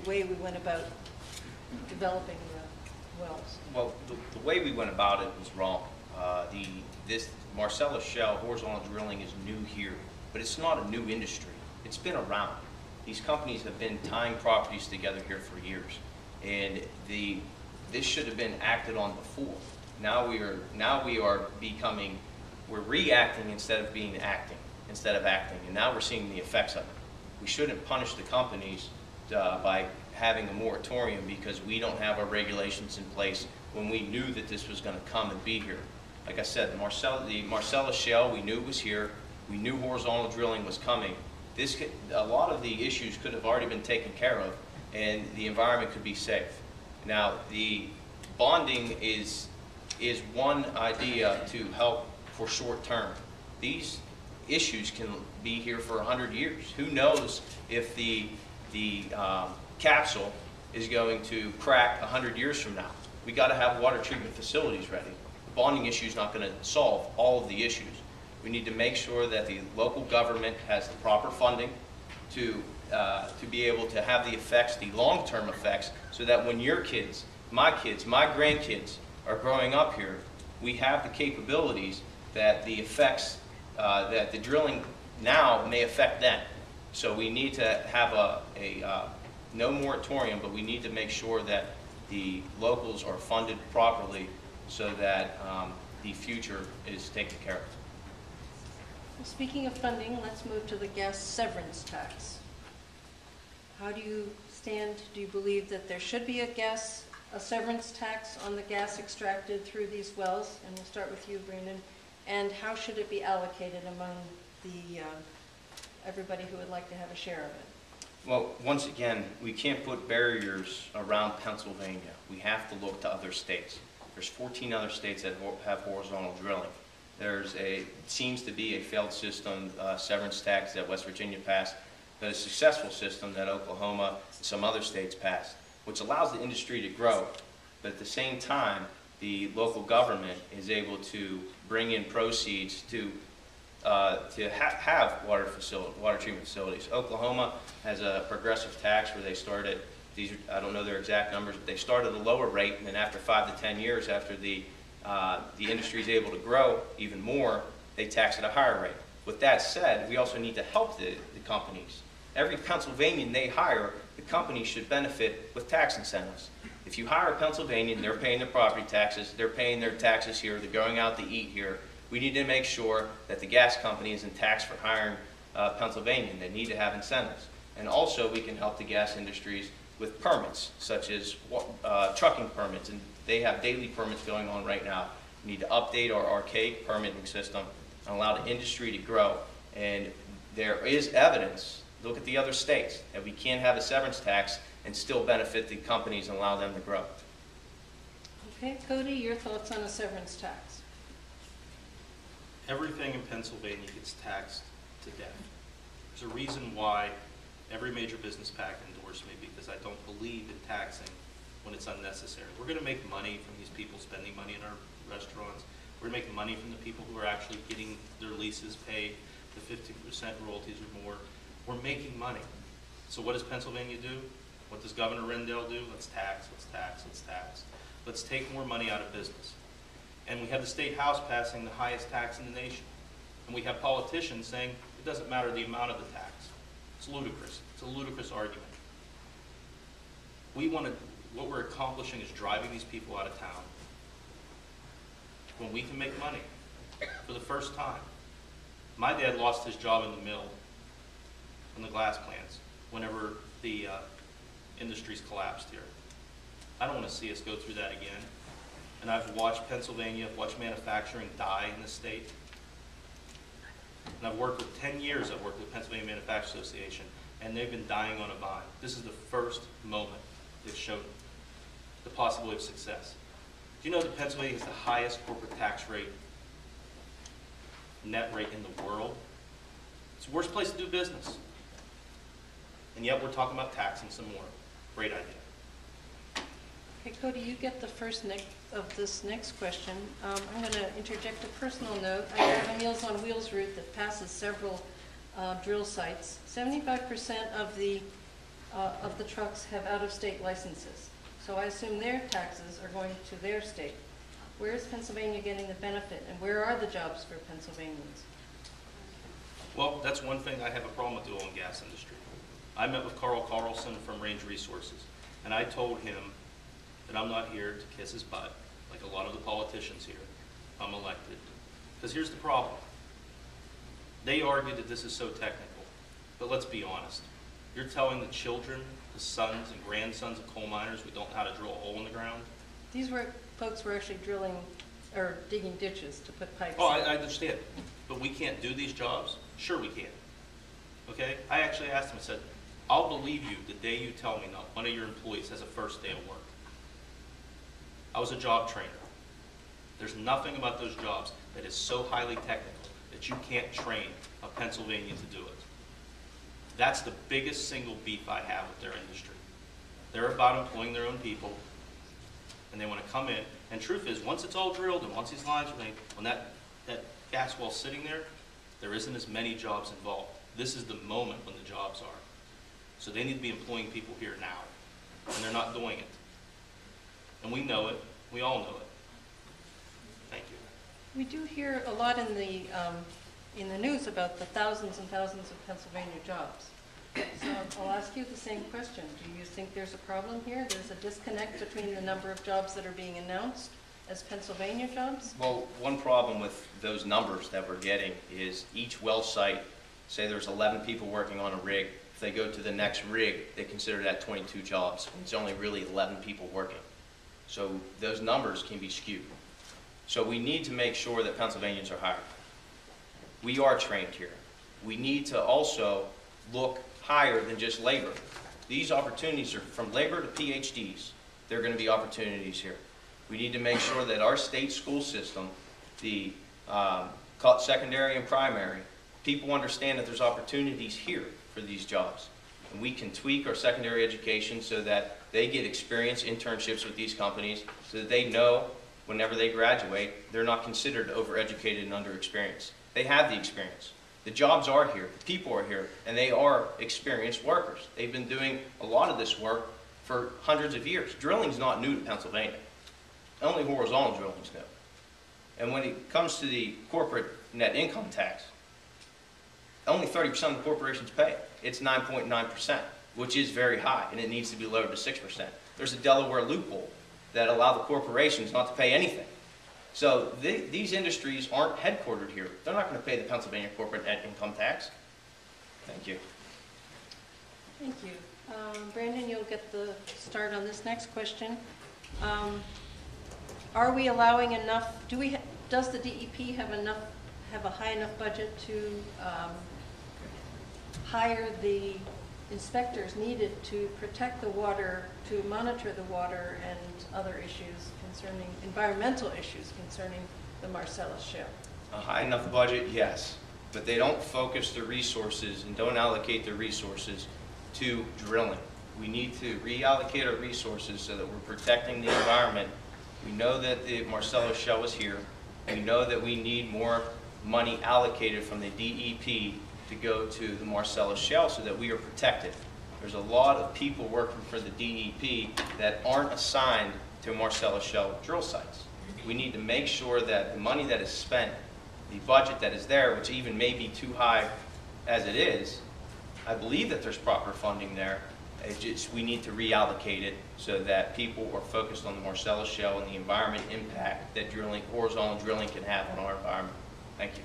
way we went about developing the wells? Well, the way we went about it was wrong. This Marcellus Shale horizontal drilling is new here, but it's not a new industry. It's been around. These companies have been tying properties together here for years, and this should have been acted on before. Now we are becoming, we're reacting instead of acting, and now we're seeing the effects of it. We shouldn't punish the companies by having a moratorium because we don't have our regulations in place when we knew that this was going to come and be here. Like I said, the Marcellus Shale, we knew it was here. We knew horizontal drilling was coming. A lot of the issues could have already been taken care of, and the environment could be safe. Now, the bonding is one idea to help for short term. These issues can be here for 100 years. Who knows if the capsule is going to crack 100 years from now? We got to have water treatment facilities ready. The bonding issue is not going to solve all of the issues. We need to make sure that the local government has the proper funding to be able to have the effects, the long-term effects, so that when your kids, my grandkids are growing up here, we have the capabilities that the effects that the drilling now may affect them. So we need to have no moratorium, but we need to make sure that the locals are funded properly so that the future is taken care of. Speaking of funding, let's move to the gas severance tax. How do you stand? Do you believe that there should be a severance tax on the gas extracted through these wells? And we'll start with you, Brandon. And how should it be allocated among everybody who would like to have a share of it? Well, once again, we can't put barriers around Pennsylvania. We have to look to other states. There's 14 other states that have horizontal drilling. Seems to be a failed system, severance tax that West Virginia passed, but a successful system that Oklahoma and some other states passed, which allows the industry to grow. But at the same time, the local government is able to bring in proceeds to have water treatment facilities. Oklahoma has a progressive tax where they started, I don't know their exact numbers, but they start at a lower rate, and then after 5 to 10 years, after the industry is able to grow even more, they tax at a higher rate. With that said, we also need to help the companies. Every Pennsylvanian they hire, the company should benefit with tax incentives. If you hire a Pennsylvanian, they're paying their property taxes, they're paying their taxes here, they're going out to eat here. We need to make sure that the gas company isn't taxed for hiring Pennsylvanian. They need to have incentives. And also we can help the gas industries with permits, such as trucking permits, and they have daily permits going on right now. We need to update our archaic permitting system and allow the industry to grow. And there is evidence, look at the other states, that we can have a severance tax and still benefit the companies and allow them to grow. Okay, Cody, your thoughts on a severance tax? Everything in Pennsylvania gets taxed to death. There's a reason why every major business PAC endorsed me, because I don't believe in taxing when it's unnecessary. We're going to make money from these people spending money in our restaurants. We're going to make money from the people who are actually getting their leases paid, the 15% royalties or more. We're making money. So what does Pennsylvania do? What does Governor Rendell do? Let's tax, let's tax, let's tax. Let's take more money out of business. And we have the state house passing the highest tax in the nation. And we have politicians saying it doesn't matter the amount of the tax. It's ludicrous. It's a ludicrous argument. What we're accomplishing is driving these people out of town when we can make money for the first time. My dad lost his job in the mill, in the glass plants, whenever the industries collapsed here. I don't want to see us go through that again. And I've watched Pennsylvania, watched manufacturing die in the state. And I've worked with 10 years, I've worked with Pennsylvania Manufacturers Association, and they've been dying on a vine. This is the first moment they've shown the possibility of success. Do you know that Pennsylvania has the highest corporate tax rate, net rate in the world? It's the worst place to do business. And yet we're talking about taxing some more. Great idea. Okay, Cody, you get the first of this next question. I'm going to interject a personal note. I have a Meals on Wheels route that passes several drill sites. 75% of the of the trucks have out-of-state licenses. So I assume their taxes are going to their state. Where is Pennsylvania getting the benefit, and where are the jobs for Pennsylvanians? Well, that's one thing I have a problem with the oil and gas industry. I met with Carl Carlson from Range Resources, and I told him that I'm not here to kiss his butt, like a lot of the politicians here. I'm elected. Because here's the problem. They argue that this is so technical, but let's be honest. You're telling the children, the sons and grandsons of coal miners we don't know how to drill a hole in the ground? These folks were actually drilling, or digging ditches to put pipes Oh, in. I understand. But we can't do these jobs? Sure we can. Okay? I actually asked him, I said, I'll believe you the day you tell me not one of your employees has a first day of work. I was a job trainer. There's nothing about those jobs that is so highly technical that you can't train a Pennsylvanian to do it. That's the biggest single beef I have with their industry. They're about employing their own people, and they want to come in. And truth is, once it's all drilled and once these lines are made, when that gas well's sitting there, there isn't as many jobs involved. This is the moment when the jobs are. So they need to be employing people here now, and they're not doing it. And we know it. We all know it. Thank you. We do hear a lot in the news about the thousands and thousands of Pennsylvania jobs. So I'll ask you the same question. Do you think there's a problem here? There's a disconnect between the number of jobs that are being announced as Pennsylvania jobs? Well, one problem with those numbers that we're getting is each well site, say there's 11 people working on a rig. If they go to the next rig, they consider that 22 jobs. It's only really 11 people working. So those numbers can be skewed. So we need to make sure that Pennsylvanians are hired. We are trained here. We need to also look higher than just labor. These opportunities are from labor to PhDs. There are going to be opportunities here. We need to make sure that our state school system, the secondary and primary, people understand that there's opportunities here for these jobs. And we can tweak our secondary education so that they get experience, internships with these companies, so that they know whenever they graduate, they're not considered overeducated and underexperienced. They have the experience. The jobs are here, the people are here, and they are experienced workers. They've been doing a lot of this work for hundreds of years. Drilling's not new to Pennsylvania. Only horizontal drilling's new. And when it comes to the corporate net income tax, only 30% of the corporations pay it. It's 9.9%, which is very high, and it needs to be lowered to 6%. There's a Delaware loophole that allows the corporations not to pay anything. So these industries aren't headquartered here. They're not going to pay the Pennsylvania corporate net income tax. Thank you. Thank you. Brandon, you'll get the start on this next question. Are we allowing enough, does the DEP have a high enough budget to hire the inspectors needed to protect the water, to monitor the water and other issues concerning, environmental issues concerning the Marcellus Shale? A high enough budget, yes, but they don't focus their resources and don't allocate their resources to drilling. We need to reallocate our resources so that we're protecting the environment. We know that the Marcellus Shale is here. We know that we need more money allocated from the DEP to go to the Marcellus Shale so that we are protected. There's a lot of people working for the DEP that aren't assigned to Marcellus Shale drill sites. We need to make sure that the money that is spent, the budget that is there, which even may be too high as it is, I believe that there's proper funding there. It's just, we need to reallocate it so that people are focused on the Marcellus Shale and the environment impact that drilling, horizontal drilling can have on our environment. Thank you.